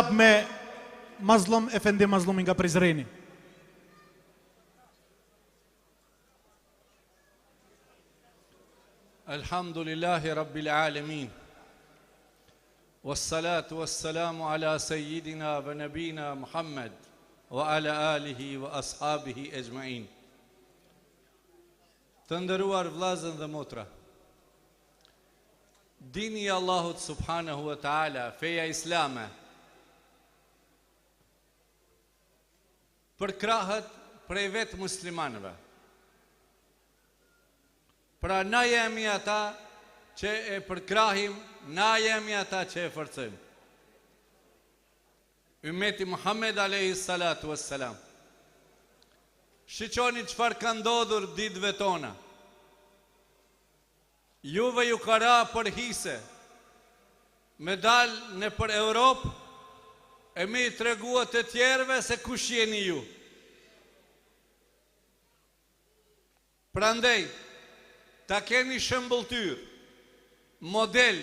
me Mazlum Efendi Mazlumi nga Prizreni. Alhamdulillahi Rabbil Alamin. Wassalatu wassalamu ala Sayyidina wa Nabina Muhammad wa ala alihi wa ashabihi ejma'in. Të ndëruar vllazën dhe motra, dini i Allahut subhanahu wa ta'ala, feja islame, përkrahet prej vetë muslimanëve. Pra na jemi ata që e përkrahim, na jemi ata që e forcojmë. Ummeti Muhammed alayhi salatu wassalam. Shiqoni çfarë ka ndodhur ditëve tona. Juve ju ka ra për hise, me dal në për Europë, e mi i tregua të tjerëve se kush jeni ju. Prandej, ta keni shëmbulltyr, model,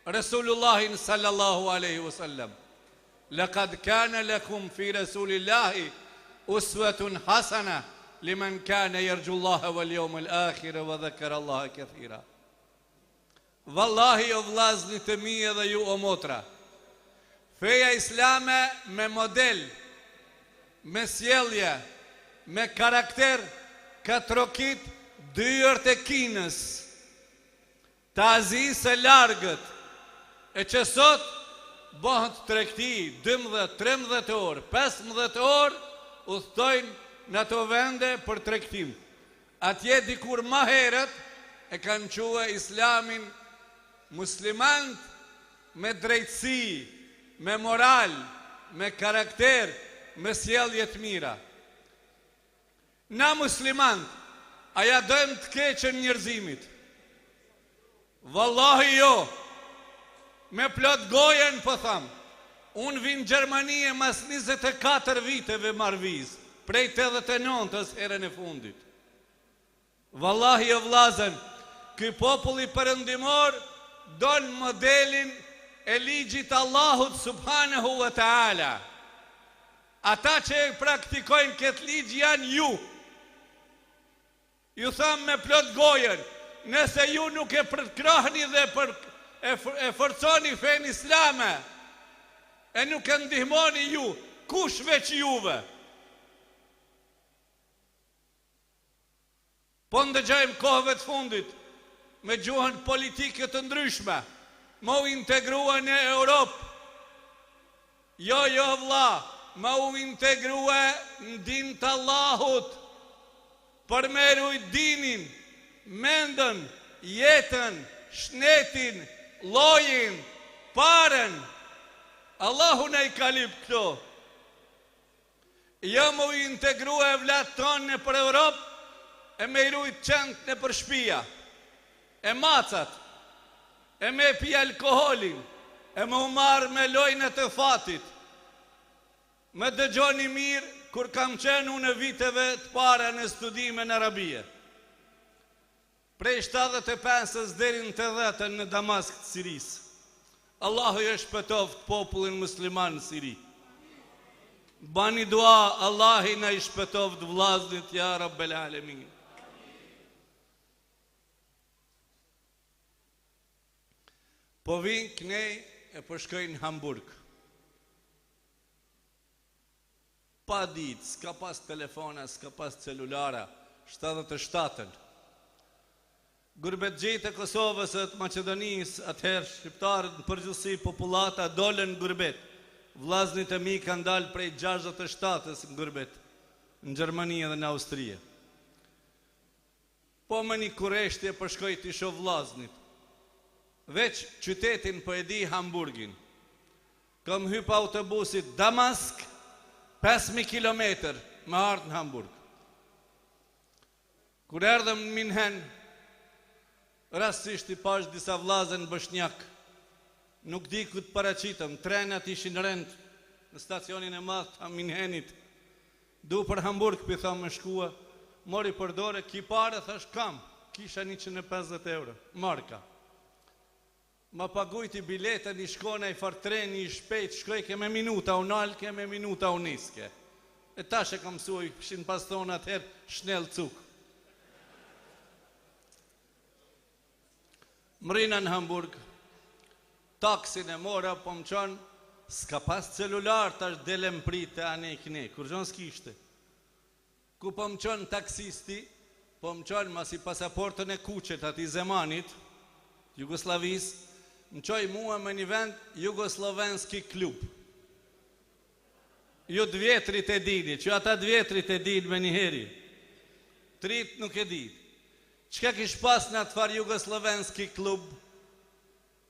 Resulullahin sallallahu aleyhi wasallam. Laqad kana lakum fi Rasulillahi uswatun hasana liman kana yarjullaha wal yawmal akhir wa dhakara Allaha kathira. Wallahi o vllazni të mi edhe ju o motra, feja islame me model, me sjellje, me karakter, ka trokit dyert e kinës, të Azisë së largët, e që sot bëhet tregti 12-13 orë, 15 orë udhtojnë në ato vende për tregtim. Atje dikur më herët e kanë quajtur islamin muslimant me drejtësi, me moral, me karakter, me sjellje të mira. Na muslimant, a ja dojmë të keqen njerëzimit? Wallahi jo. Me plot gojen po tham. Unë vinë Gjermani e mas 24 viteve marr vizë, prej 89-ës herën e fundit. Wallahi o vllazën, ky populli perëndimor don modelin e ligjit Allahut subhanahu wa ta'ala. Ata që e praktikojnë këtë ligj janë ju. Ju tham me plot gojen, nëse ju nuk e përkrahni dhe e forconi fen islame, e nuk e ndihmoni ju, kush veç juve? Po ndëgjojmë kohëve të fundit, me gjuhën politike të ndryshme, më u integrua në Europë. Jo vlla, më u integrua në din të Allahut, për me rujt dinin, mendën, jetën, shnetin, llojin, parën. Allahu na i ka lip këto. Jo më u integrua e vlatë tonë në për Europë, e me i rujt qëndë në për shpia, e macat, e me pi alkoholin, e me u marë me lojnët e fatit. Me dëgjoni mirë, kur kam qenë unë në viteve të para në studime në Arabie. Prej 75-ës deri në 80-ën në Damask të Sirisë. Allahu e shpëtoft popullin musliman në Siri. Bani dua, Allahi na i shpëtoft vllaznit, ja Rabbel Alamin. Po vinë kënej e përshkojnë Hamburg. Pa ditë, s'ka pas telefona, s'ka pas celulara, 77-ën. Gurbet gjejtë e Kosovës e të Macedonisë, atëherë shqiptarët në përgjithësi popullata dolën në gurbet. Vllaznit e mi kanë dalë prej 67-ës në gurbet, në Gjermani dhe në Austrije. Po me një kureshtje përshkoj t'i shoh vllaznit. Veç qytetin po e di Hamburgin. Kam hyp autobusit Damask, 5.000 kilometër me ardhë në Hamburg. Kur erdhëm në Minhen, rastisht i pash disa vllazën bosnjak. Nuk di ku të paraqitëm, trenat ishin rend në stacionin e madh të Minhenit. Du për Hamburg, pi thamë me shkua, mori për dore, ki pare, thash kam, kisha 150 euro, marka. ma pagujti biletën, i shkone i fartreni, i shpejt, shkoj ke me minuta, unal ke me minuta uniske. E tash e kam mësuj, këshin pas thonë atëherë, shnel cuk. Mrina në Hamburg, taksin e mora, po më qonë, s'ka pas celular, tash delem prit të ane i kne, kur gjonë s'kishte. Ku po më qonë taksisti, po më qonë mas i pasaportën e kuqet ati Zemanit, Jugoslavis, më qoj mua me një vend Jugoslovenski klub. Ju 2 vjetrit e dini, që ata 2 vjetrit e dini me njëheri. 3 nuk e dini. Qka kish pas në atë farë Jugoslovenski klub?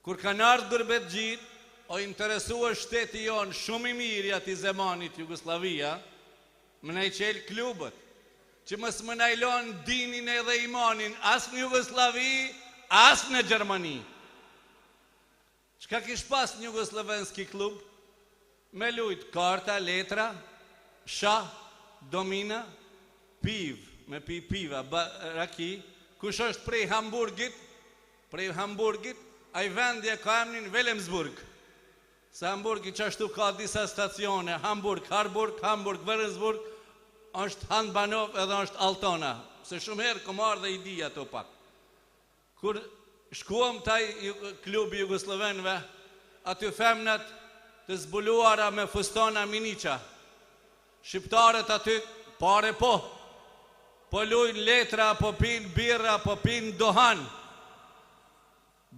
Kur kanë ardhë gërbet gjitë, o interesua shteti jonë shumë i miri ati Zemanit Jugoslavia, më ne i qelë klubët, që mësë më najlon dinin edhe imanin, as në Jugoslavi, as në Gjermani. Qka kish pas në Jugoslovenski klub? Me lujt karta, letra, shah, domina, piv, me pi piva, raki, kush është prej Hamburgit, a i vendje ka emnin Wilhelmsburg. Se Hamburgi që ashtu ka disa stacione, Hamburg, Wilhelmsburg, është Handbanov edhe është Altona. Se shumë herë kom ardhe i di ato pak. Kur shkuam taj klubi Jugoslovenve, aty femnat të zbuluara me fustona miniqa. Shqiptarët aty pare po lujnë letra, po pinë birra, po pinë dohan.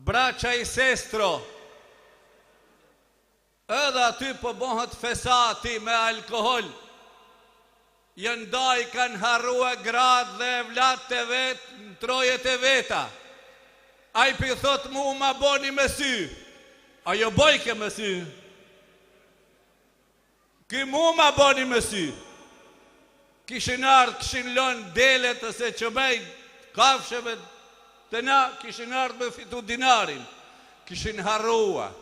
Braqa i sestro. Edhe aty po bohët fesati me alkohol. Jënë daj kanë harrua gradë dhe evlat të vetë, në trojet e veta. A i për thot mu ma boni me sy. A jo bojke me sy. Ky mu ma boni me sy. Kishin ardhë, kishin lonë delet ose qëbej, kafsheve të na, kishin ardhë me fitu dinarin. Kishin harrua.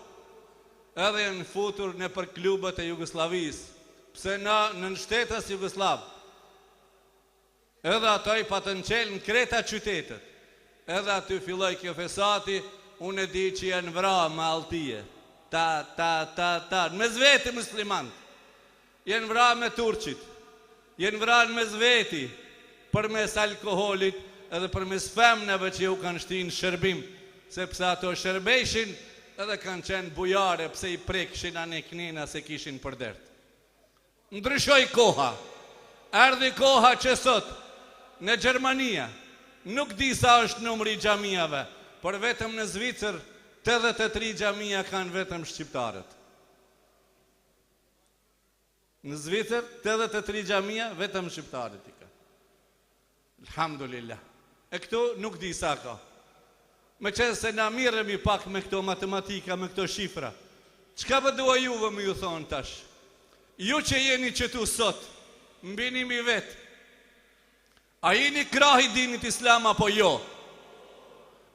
Edhe në futur në për klubët e Jugoslavis. Pse na në shtetës Jugoslav. Edhe ato i patën qelë në kreta qytetet. Edhe aty filloj kjo fesati, unë e di që janë vra me altije. Ta, me zveti muslimant. Janë vra me turqit. Janë vra me zveti, për mes alkoholit, edhe për mes femneve që ju kanë shtinë shërbim, sepse ato shërbeshin, edhe kanë qenë bujare, pse i prekshin anë e knina se kishin për dert. Ndryshoj koha, erdhi koha që sot, në Gjermania, nuk di sa është numri xhamiave, por vetëm në Zvicër, 83 xhamia kanë vetëm shqiptarët. Në Zvicër, 83 xhamia, vetëm shqiptarët i ka. Alhamdulillah. E këtu nuk di sa ka. Me qenë se na miremi pak me këto matematika, me këto shifra. Qka përdua juve me ju thonë tash? Ju që jeni qëtu sot, mbinim i vetë. A jeni krahi dinit islam apo jo?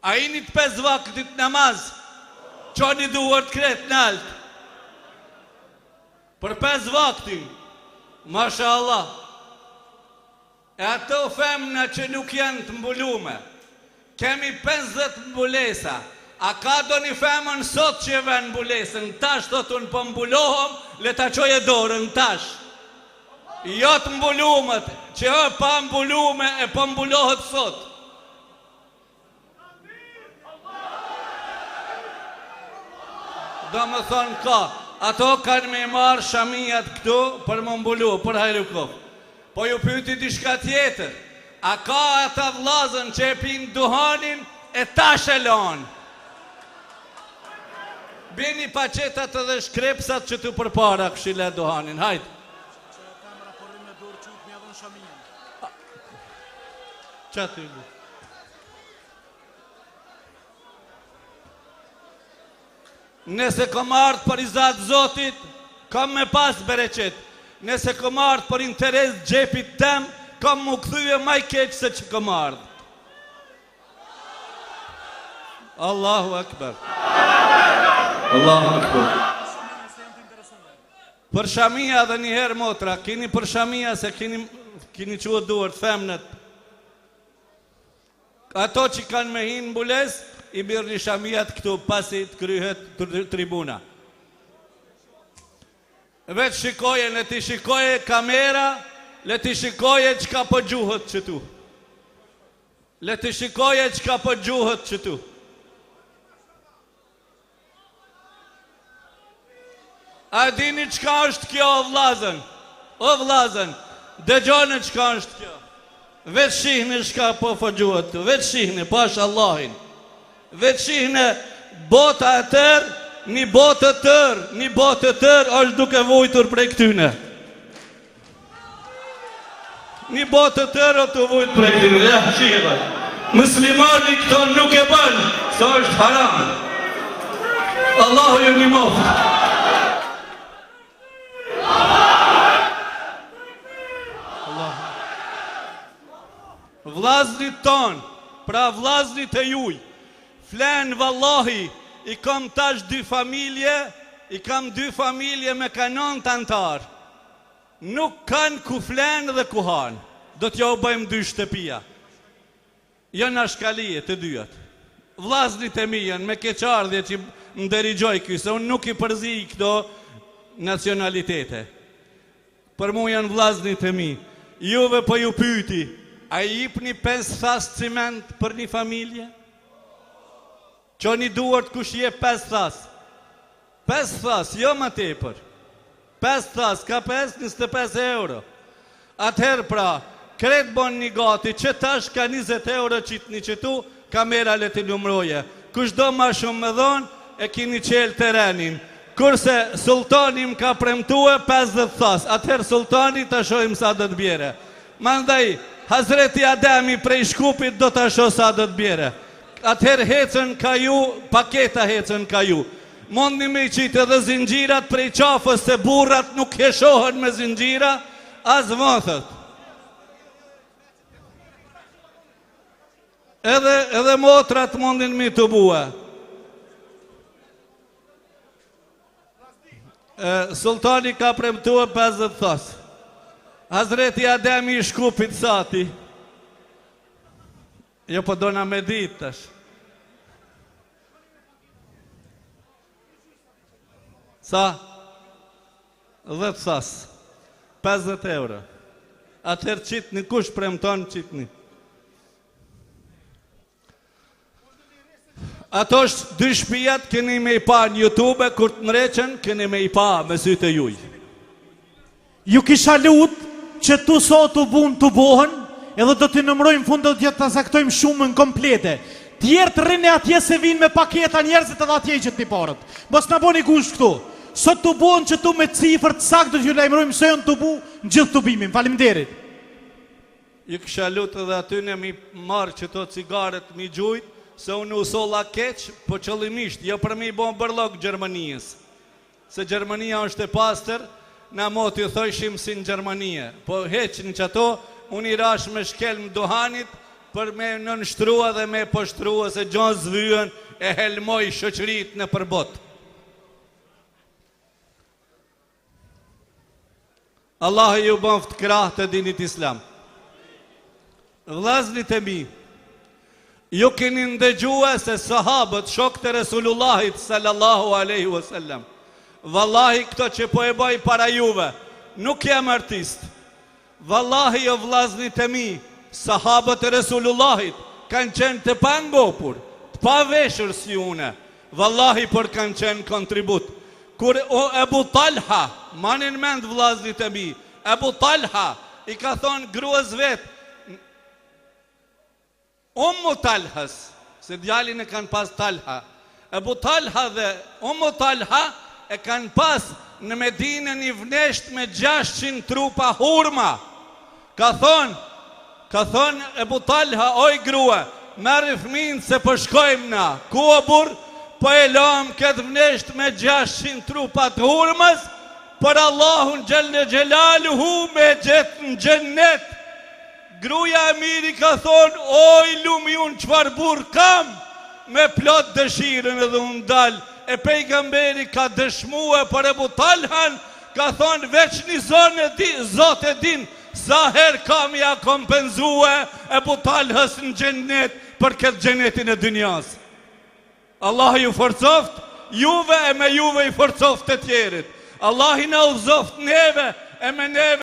A jeni të 5 vaktit namaz? Qoni duart kretë në altë? Për 5 vaktin, masha Allah. E ato femna që nuk janë të mbulume, kemi 50 mbulesa. A ka do një femën sot që e ven mbulesën? Tash thot unë po mbulohëm, le ta qoj e dorën tash. Jo të mbulumet, që e pa mbulume e po mbulohet sot. Do më thonë ka, ato kanë me marë shamijat këtu për më mbulu, për hajrukov. Po ju pyti dishka tjetër, a ka ata vlazën që e pinë duhanin e tash e lonë. Bini pacetat edhe shkrepsat që të përpara këshile duhanin, hajtë. Që kamera përrim e dorë qut me adhën shaminën. Qa të ilu? Nëse kom ardhë për izat zotit, kom me pas bereqet. Nëse kom ardhë për interes gjepit tem, kom mu këthyve maj keqë se që kom ardhë. Allahu Akbar. Allahu Akbar. Për shamia dhe njëherë motra, kini për shamia se kini qua duart femnet. Ato që kanë me hinë mbules, i mirë një shamijat këtu pasi të kryhet tribuna. Vetë shikoje, le ti shikoje kamera, le ti shikoje qka po gjuhët qëtu. Le ti shikoje qka po gjuhët qëtu. A dini qka është kjo o vlazën? O vlazën, dëgjone qka është kjo. Vetë shihni qka po gjuhët tu, vetë shihni, pash Allahin. Vetë shihni bota e tërë, një botë të tërë është duke vujtur prej këtyne. Një botë të tërë të vujtë prej këtyne, ja shihë. Muslimani këto nuk e bënë, sa është haram. Allahu ju një mofë. Vlaznit tonë, pra vlaznit e juj, flenë vallahi, i kam tash dy familje me kanon të antarë. Nuk kanë ku flenë dhe ku hanë. Do t'ja u bëjmë dy shtëpia. Jo në shkalije të dyat. Vlaznit e mi janë me keqardhje që më derigjoj kësë, unë nuk i përzi i këto nacionalitete. Për mu janë vlaznit e mi. Juve po ju pyti, a i jipni 5 thas ciment për një familje? Që një duart kush je 5 thas. 5 thas, jo më tepër. 5 thas, ka 25 euro. Atëherë pra, kretë bon një gati, që tash ka 20 euro qitë një qëtu, kamera le të numroje. Kush do ma shumë me dhonë, e kini qelë terenin. Kurse sultanim ka premtue 50 thas, atëherë sultani të shojmë sa dhe të bjere. Mandaj, Hazreti Ademi prej Shkupit do të shoh sa dhe të bjere. Atëherë hecën ka ju, paketa hecën ka ju. Mondi me i qitë edhe zingjirat prej qafës se burrat nuk heshohen me zingjira, as vëthët. Edhe motrat mondin mi të bua. Sultani ka premtua 50 thas. Hazreti Ademi i Shkupit sati. Jo po dona me ditë tash. Sa? 10 thas. 50 euro. Atëherë qitni, kush premton qitni? Ato është 2 shpijat, keni me i pa në YouTube, kur të mreqen, keni me i pa me sytë e juj. Ju kisha lut që tu sot u bun të bohën, edhe do t'i nëmrojmë fundet dhe të saktojmë shumën komplete. Tjerë të rrinë atje se vinë me paketa njerëzit edhe atje i që t'ni parët. Mos në boni kush këtu. Sot të bohën që tu me cifër të saktë do t'ju lajmërojmë se jonë të bu në gjithë të bimin. Faleminderit. Ju kisha lut edhe atyne mi marë që to cigaret mi gjujt, se unë usolla keq, po qëllimisht, jo për mi bon bërlok Gjermanijës. Se Gjermania është e pastër, na moti thojshim si në Gjermanije. Po heqin që ato, unë i rash me shkelm duhanit, për me nënshtrua dhe me poshtrua, se gjon zvyën e helmoj shoqërit në përbot. Allah ju bon të krah të dinit islam. Vllaznit e mi, ju keni ndëgjua se sahabët, shokët e Resulullahit sallallahu aleyhi wasallam, vallahi këto që po e bëj para juve, nuk jam artist. Vallahi o vllaznit e mi, sahabët e Resulullahit kanë qenë të pangopur, të paveshur si une. Vallahi për kanë qenë kontribut. Kur o Ebu Talha, manin mend vllaznit e mi, Ebu Talha i ka thonë gruas vetë, Ummu Talhas, se djalin e kanë pas Talha, Ebu Talha dhe Ummu Talha e kanë pas në Medinën i vnesht me 600 trupa hurma. Ka thonë Ebu Talha, oj grua, merri fëmin se përshkojmë na. Ku o burë, po e lom këtë vnesht me 600 trupa të hurmës, për Allahun gjellë gjelaluhu me gjithë në gjennet. Gruja e miri ka thonë, oj lumi unë qëfar burë kam, me plot dëshirën edhe unë dalë. E pejgamberi ka dëshmue për Ebu Talhan, ka thonë veç një zotë e din, sa her kam ja kompenzue Ebu Talhës në gjennet për këtë gjennetin e dynjas. Allah ju forcoft, juve e me juve i forcoft të tjerit. Allah i na udhëzoft neve e me neve